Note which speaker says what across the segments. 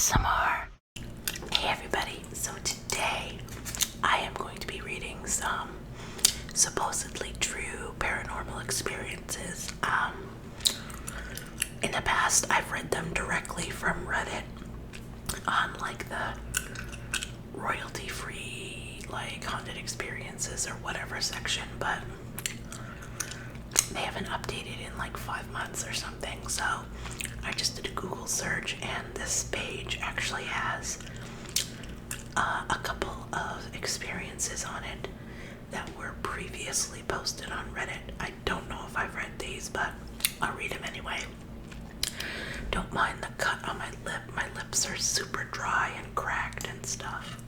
Speaker 1: ASMR. Hey everybody, so today I am going to be reading some supposedly true paranormal experiences. In the past I've read them directly from Reddit on like the royalty free like haunted experiences or whatever section, but they haven't updated in like 5 months or something, so I just did a Google search and this page actually has a couple of experiences on it that were previously posted on Reddit. I don't know if I've read these, but I'll read them anyway. Don't mind the cut on my lip. My lips are super dry and cracked and stuff.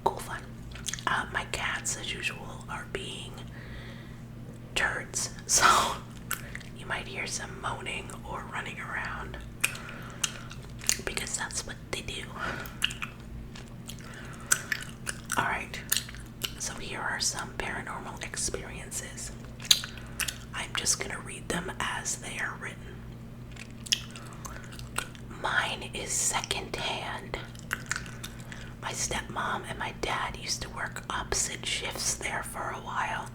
Speaker 1: Cool fun. My cats, as usual, are being turds, so you might hear some moaning or running around because that's what they do. Alright, so here are some paranormal experiences. I'm just gonna read them as they are written. Mine is secondhand. My stepmom and my dad used to work opposite shifts there for a while.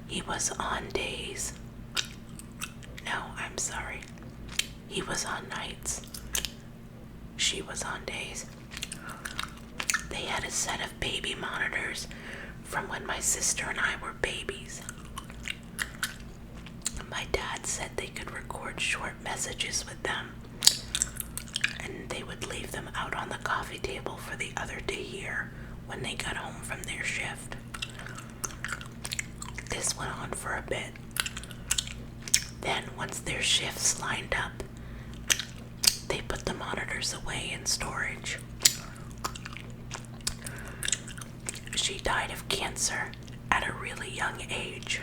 Speaker 1: He was on days. No, I'm sorry. He was on nights. She was on days. They had a set of baby monitors from when my sister and I were babies. My dad said they could record short messages with them, and they would leave them out on the coffee table for the other to hear when they got home from their shift. This went on for a bit. Then, once their shifts lined up, they put the monitors away in storage. She died of cancer at a really young age,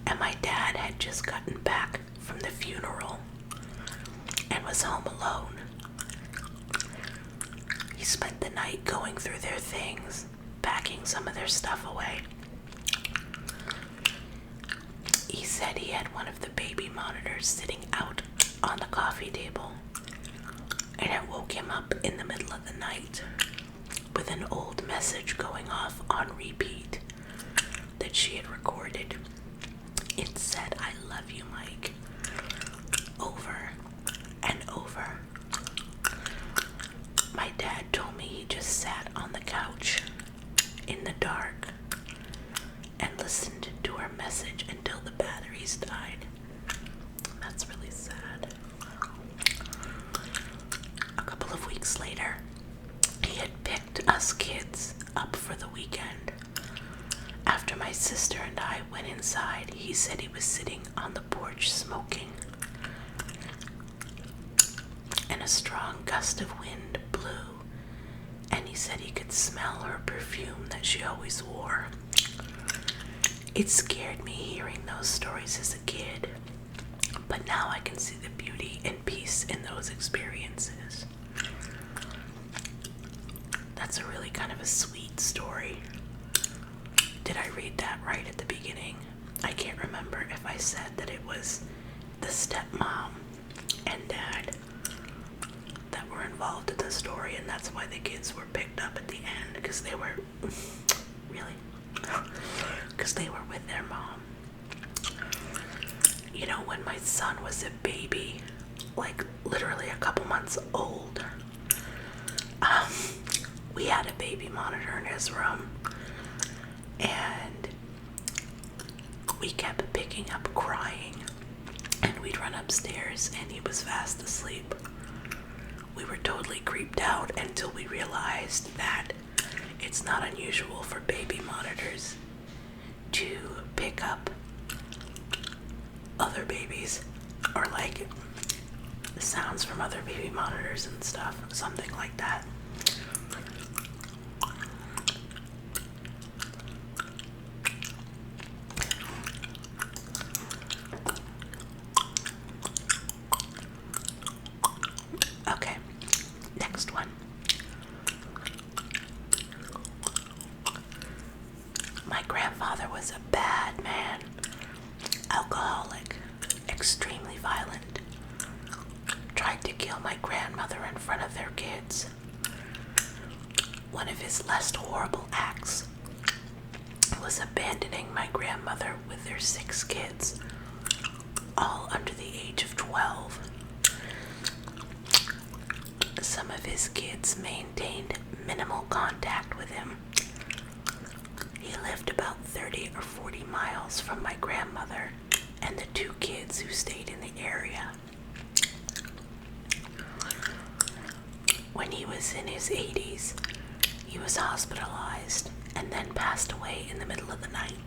Speaker 1: and my dad had just gotten back from the funeral and was home alone. He spent the night going through their things, packing some of their stuff away. He said he had one of the baby monitors sitting out on the coffee table, and it woke him up in the middle of the night with an old message going off on repeat that she had recorded. It said, "I love you, Mike," over and over. My dad told me he just sat on the couch in the dark and listened to her message until the batteries died. That's really sad. A couple of weeks later, he had picked us kids up for the weekend. After my sister and I went inside, he said he was sitting on the porch smoking, and a strong gust of wind blew, and he said he could smell her perfume that she always wore. It scared me hearing those stories as a kid, but now I can see the beauty and peace in those experiences. That's a really kind of a sweet story. Did I read that right at the beginning? I can't remember if I said that it was the stepmom and dad that were involved in the story, and that's why the kids were picked up at the end, because they were really because they were with their mom. You know, when my son was a baby, like literally a couple months old, we had a baby monitor in his room, and we kept picking up crying, and we'd run upstairs and he was fast asleep. We were totally creeped out until we realized that it's not unusual for baby monitors to pick up other babies, or like the sounds from other baby monitors and stuff, something like that. Okay, next one. My grandfather was a bad man, alcoholic, extremely violent, tried to kill my grandmother in front of their kids. One of his less horrible acts was abandoning my grandmother with their 6 kids, all under the age of 12. Some of his kids maintained minimal contact with him. He lived about 30 or 40 miles from my grandmother and the 2 kids who stayed in the area. When he was in his 80s, he was hospitalized and then passed away in the middle of the night.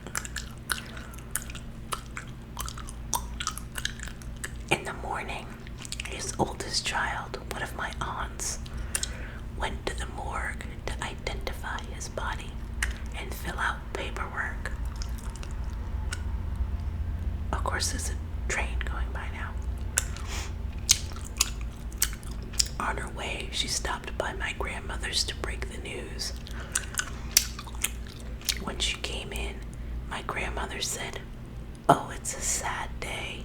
Speaker 1: In the morning, his oldest child, one of my aunts, went to the morgue to identify his body and fill out paperwork. Of course, there's a train going by now. On her way, she stopped by my grandmother's to break the news. When she came in, my grandmother said, "Oh, it's a sad day.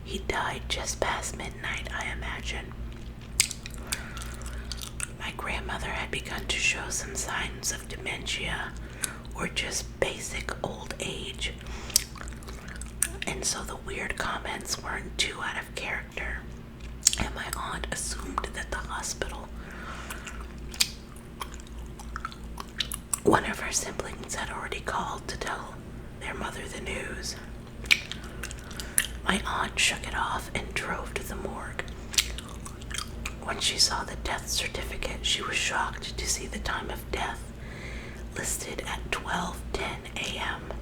Speaker 1: He died just past midnight, I imagine." My grandmother had begun to show some signs of dementia or just basic old age, and so the weird comments weren't too out of character, and my aunt assumed that the hospital, one of her siblings, had already called to tell their mother the news. My aunt shook it off and drove to the morgue. When she saw the death certificate, she was shocked to see the time of death listed at 12:10 a.m.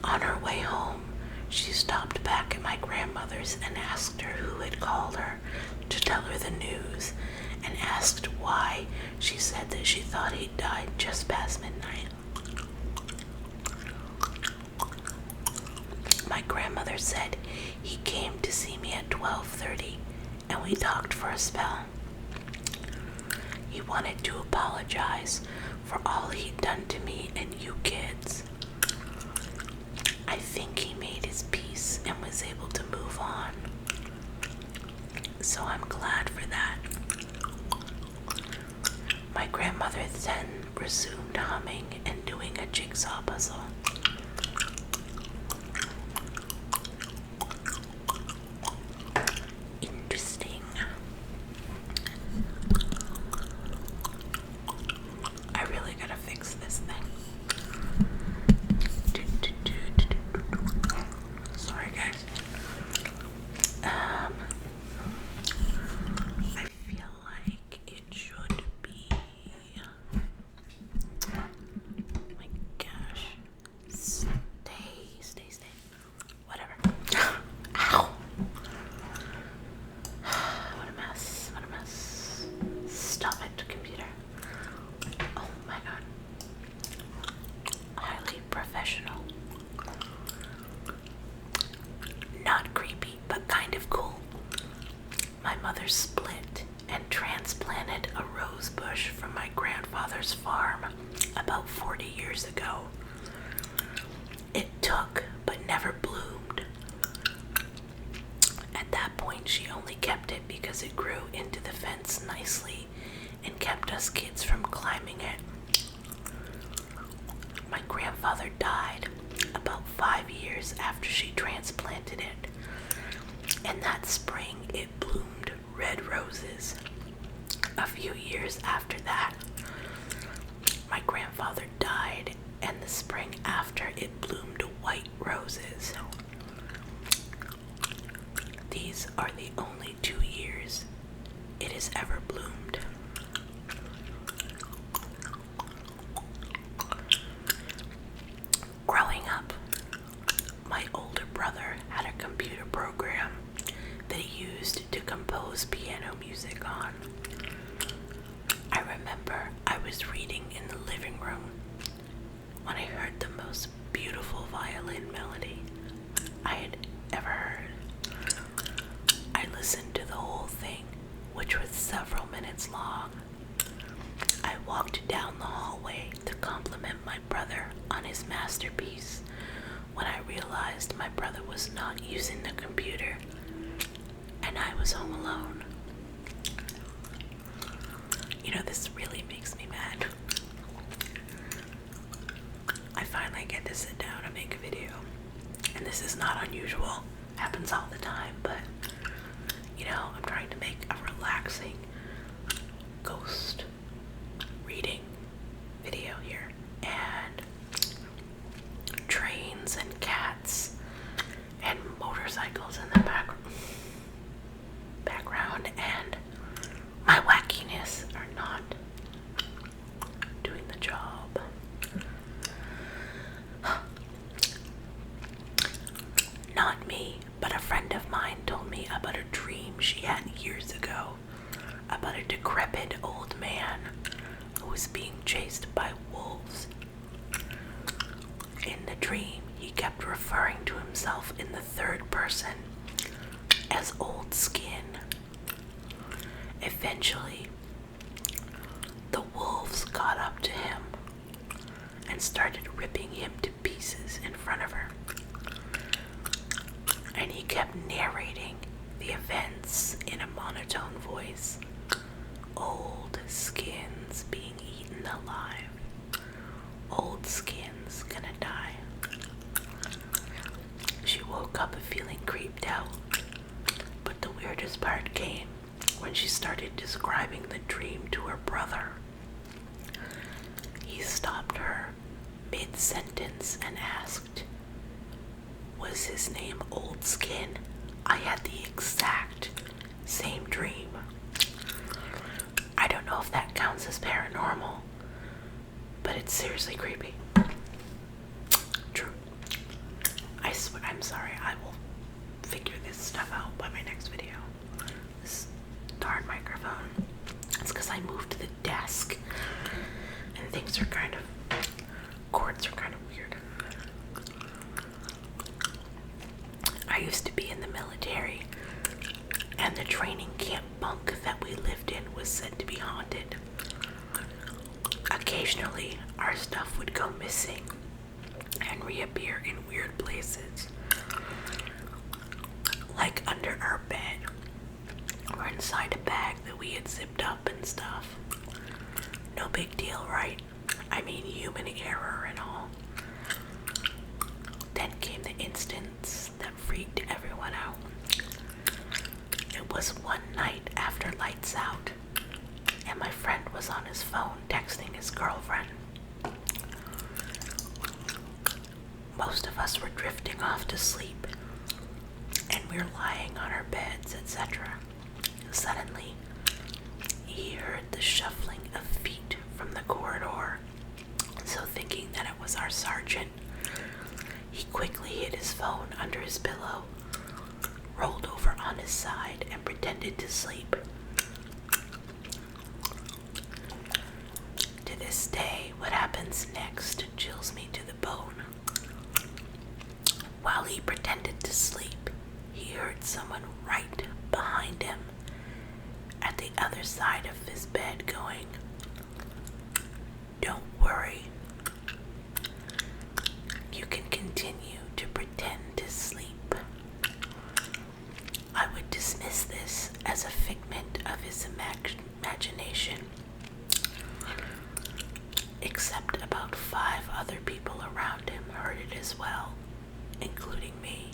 Speaker 1: On her way home, she stopped back at my grandmother's and asked her who had called her to tell her the news, and asked why she said that she thought he died just past midnight. My grandmother said he came to see me at 12:30 and we talked for a spell. He wanted to apologize for all he'd done to me and you kids. I think he made his peace and was able to move on. So I'm glad for that. My grandmother then resumed humming and doing a jigsaw puzzle. Interesting. I really gotta fix this thing. Sorry guys. I feel like it should be, my gosh, stay, whatever. Ow! What a mess. Stop it, computer. Oh my god. Highly professional. Not creepy, but kind of cool. My mother split and transplanted a rose bush from my grandfather's farm about 40 years ago. It took, but never bloomed. At that point, she only kept it because it grew into the fence nicely and kept us kids from climbing it. My grandfather died about 5 years after she transplanted it, and that spring it bloomed red roses. A few years after that, my grandfather died, and the spring after it bloomed white roses. These are the only 2 years it has ever bloomed. Growing up, my older brother had a computer program that he used to compose piano music on. I remember I was reading in the living room when I heard the most beautiful violin melody I had ever heard. I listened to the whole thing, which was several minutes long. I walked down the hallway to compliment my brother on his masterpiece when I realized my brother was not using the computer, and I was home alone. You know, this really makes me mad. I finally get to sit down and make a video. And this is not unusual. Happens all the time, but you know, I'm trying to make a relaxing ghost reading video here. And trains and cats and motorcycles in the background and my wackiness are not doing the job. Not me, but a friend of mine told me about a dream she had years ago about a decrepit old man who was being chased by wolves. In the dream, he kept referring to himself in the third person as Old Skin. Eventually, the wolves caught up to him and started ripping him to pieces in front of her. And he kept narrating the events in a monotone voice. Old Skin's being eaten alive. Old Skin's gonna die. She woke up feeling creeped out. But the weirdest part came when she started describing the dream to her brother. He stopped her mid-sentence and asked, "Was his name Old Skin? I had the exact same dream." I don't know if that counts as paranormal, but it's seriously creepy. True. I swear, I'm sorry, I will figure this stuff out by my next video. This darn microphone. It's because I moved the desk and things are cords are kind of weird. I used to be in the military, and the training camp bunk that we lived in was said to be haunted. Occasionally, our stuff would go missing and reappear in weird places, like under our bed or inside a bag that we had zipped up and stuff. No big deal, right? I mean, human error and all. Then came the instance that freaked everyone out. It was one night after lights out, and my friend was on his phone texting his girlfriend. Most of us were drifting off to sleep, and we were lying on our beds, etc. Suddenly, he heard the shuffling of feet from the corridor. So thinking that it was our sergeant, he quickly hid his phone under his pillow, rolled over on his side, and pretended to sleep. To this day, what happens next chills me to the bone. While he pretended to sleep, he heard someone right behind him at the other side of his bed going, "Don't worry. You can continue to pretend to sleep." I would dismiss this as a figment of his imagination, except about 5 other people around him heard it as well, including me.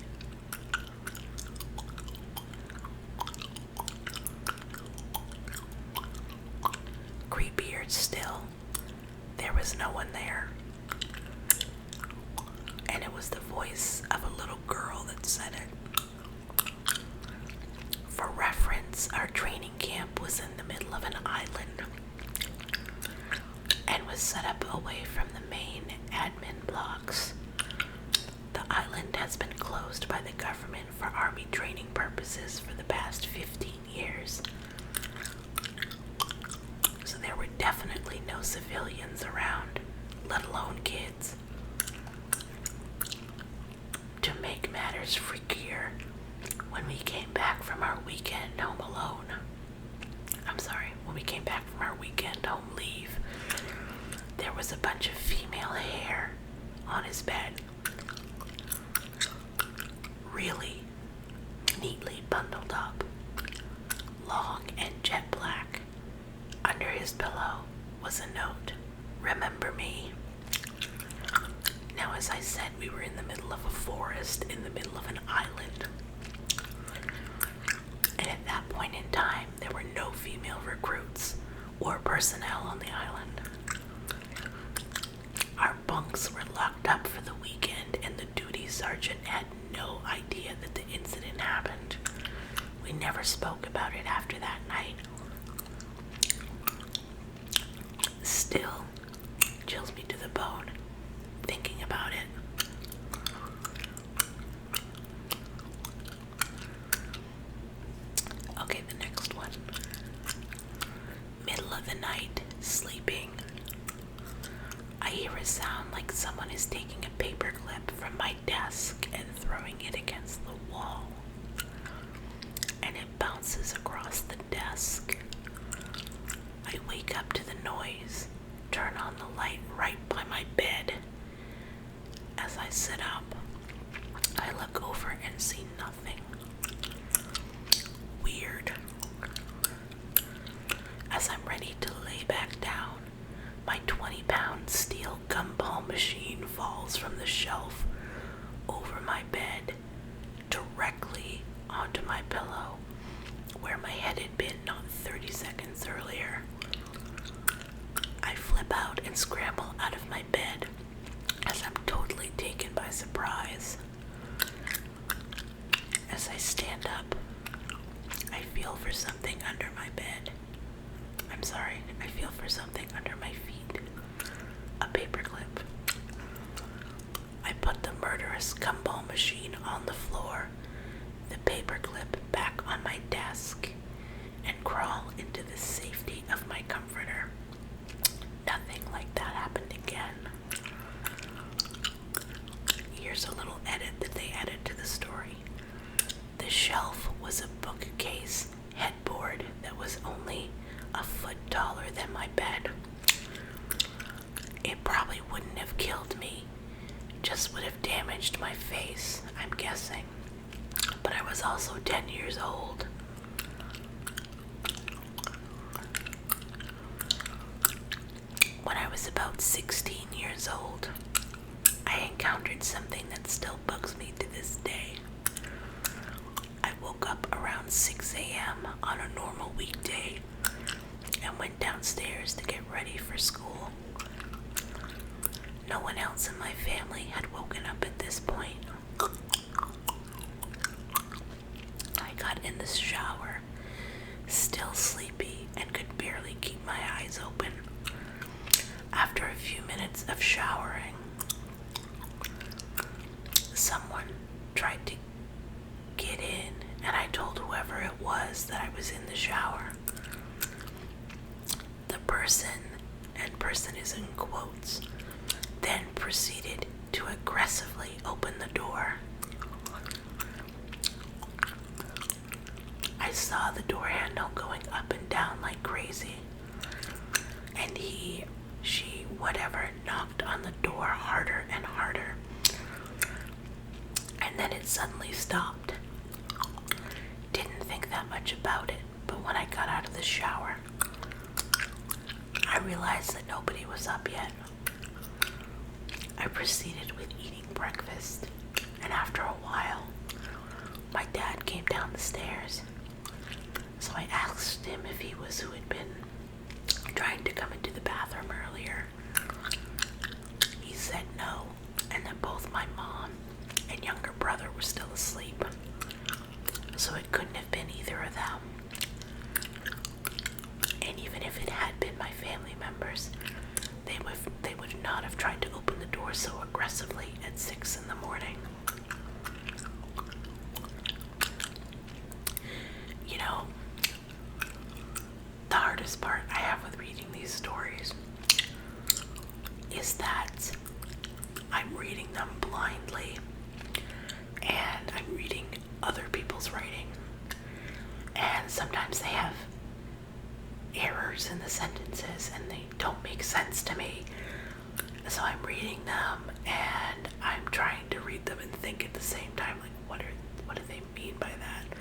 Speaker 1: Creepier still, there was no one there. And it was the voice of a little girl that said it. For reference, our training camp was in the middle of an island and was set up away from the main admin blocks. The island has been closed by the government for army training purposes for the past 15 years. So there were definitely no civilians around, let alone kids. To make matters freakier, when we came back from our weekend home leave, there was a bunch of female hair on his bed, really neatly bundled up. long and jet black. Under his pillow was a note. Remember me. Now, as I said, we were in the middle of a forest, in the middle of an island. And at that point in time, there were no female recruits or personnel on the island. Our bunks were locked up for the weekend, and the duty sergeant had no idea that the incident happened. We never spoke about it after that night. Still, chills me to the bone thinking about it. Okay, the next one. Middle of the night, sleeping. I hear a sound like someone is taking a paper clip from my desk and throwing it against the wall. And it bounces across the desk. I wake up to the noise, turn on the light right by my bed. As I sit up, I look over and see nothing. Weird. As I'm ready to lay back down, my 20-pound steel gumball machine falls from the shelf over my bed, directly onto my pillow, where my head had been not 30 seconds earlier. I flip out and scramble out of my bed as I'm totally taken by surprise. As I stand up, I feel for something under my bed. I feel for something under my feet. A paperclip. I put the murderous gumball machine on the floor, the paperclip back on my desk, and crawl into the safety of my comforter. Nothing like that happened again. Here's a little edit that they added to the story. The shelf was a bookcase headboard that was only a foot taller than my bed. It probably wouldn't have killed me, just would have damaged my face, I'm guessing. But I was also 10 years old. When I was about 16 years old, I encountered something that still bugs me to this day. I woke up around 6 a.m. on a normal weekday and went downstairs to get ready for school. No one else in my family had woken up at this point. I got in the shower, still sleepy, and could barely keep my eyes open. After a few minutes of showering, someone tried to get in, and I told whoever it was that I was in the shower. The person, and person is in quotes, then proceeded to aggressively open the door. I saw the door handle going up and down like crazy, and he, she, whatever, knocked on the door harder and harder, and then it suddenly stopped. Didn't think that much about it, but when I got out of the shower, I realized that nobody was up yet. I proceeded with eating breakfast, and after a while, my dad came down the stairs. So I asked him if he was who had been trying to come into the bathroom earlier. He said no, and that both my mom and younger brother were still asleep. So it couldn't have been either of them. And even if it had been my family members, they would not have tried to open the door so aggressively at 6 in the morning. You know, the hardest part I have with reading these stories is that I'm reading them blindly, and I'm reading other people's writing, and sometimes they have errors in the sentences and they don't make sense to me. So I'm reading them and I'm trying to read them and think at the same time, like, what do they mean by that?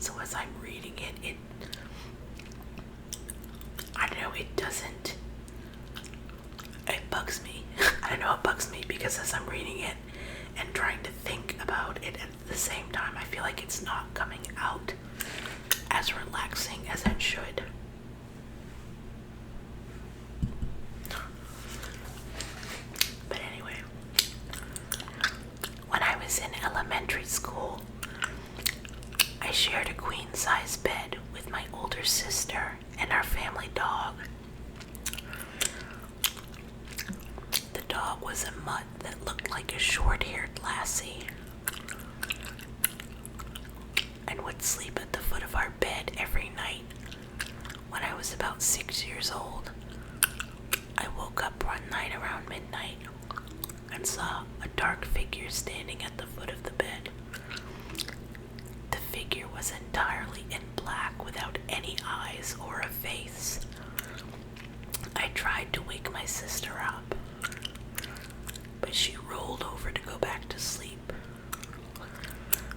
Speaker 1: So as I'm reading it, I don't know, it bugs me. I don't know, it bugs me because as I'm reading it and trying to think about it at the same time, I feel like it's not coming out as relaxing as it should. But anyway, when I was in elementary school, I shared a queen-size bed with my older sister and our family dog. The dog was a mutt that looked like a short-haired lassie and would sleep at the foot of our bed every night. When I was about 6 years old, I woke up one night around midnight and saw a dark figure standing at the foot of the bed. The figure was entirely in black without any eyes or a face. I tried to wake my sister up, but she rolled over to go back to sleep.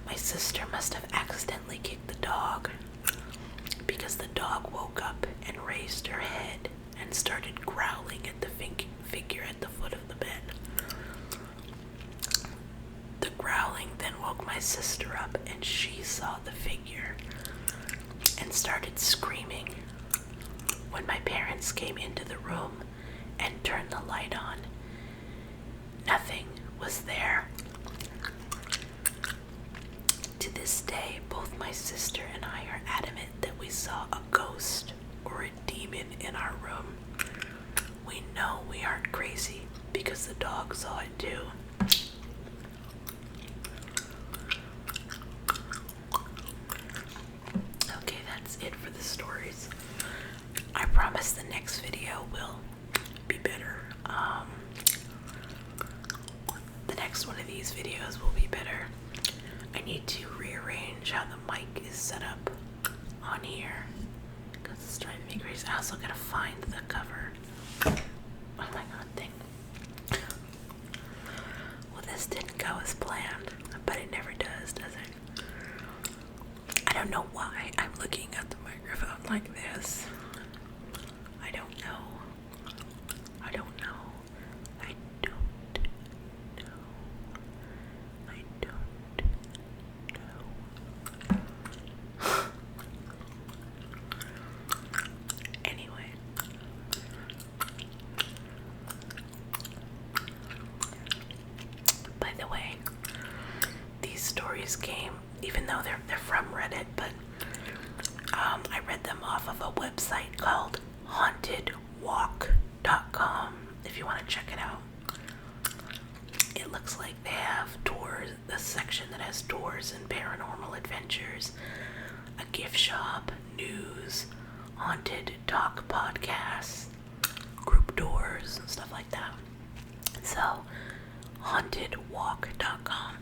Speaker 1: My sister must have accidentally kicked the dog, because the dog woke up and raised her head and started growling at the figure at the foot of the bed. The growling then woke my sister up, and she saw the figure and started screaming. When my parents came into the room and turned the light on, nothing was there. To this day, both my sister and I are adamant that we saw a ghost or a demon in our room. We know we aren't crazy because the dog saw it too. Okay, that's it for the stories. I promise the next video will be better. The next one of these videos will be better. I need to rearrange how the mic is set up on here because it's driving me crazy. I also gotta find the cover. Oh my god, thing. Well, this didn't go as planned, but it never does it? I don't know why I'm looking at the microphone like this. I don't know. I don't know. I don't know. I don't know. Anyway. By the way, these stories came, even though they're from Reddit, but I read them off of a website called hauntedwalk.com, if you want to check it out. It looks like they have tours, a section that has tours and paranormal adventures, a gift shop, news, haunted talk podcasts, group tours, and stuff like that. So, hauntedwalk.com.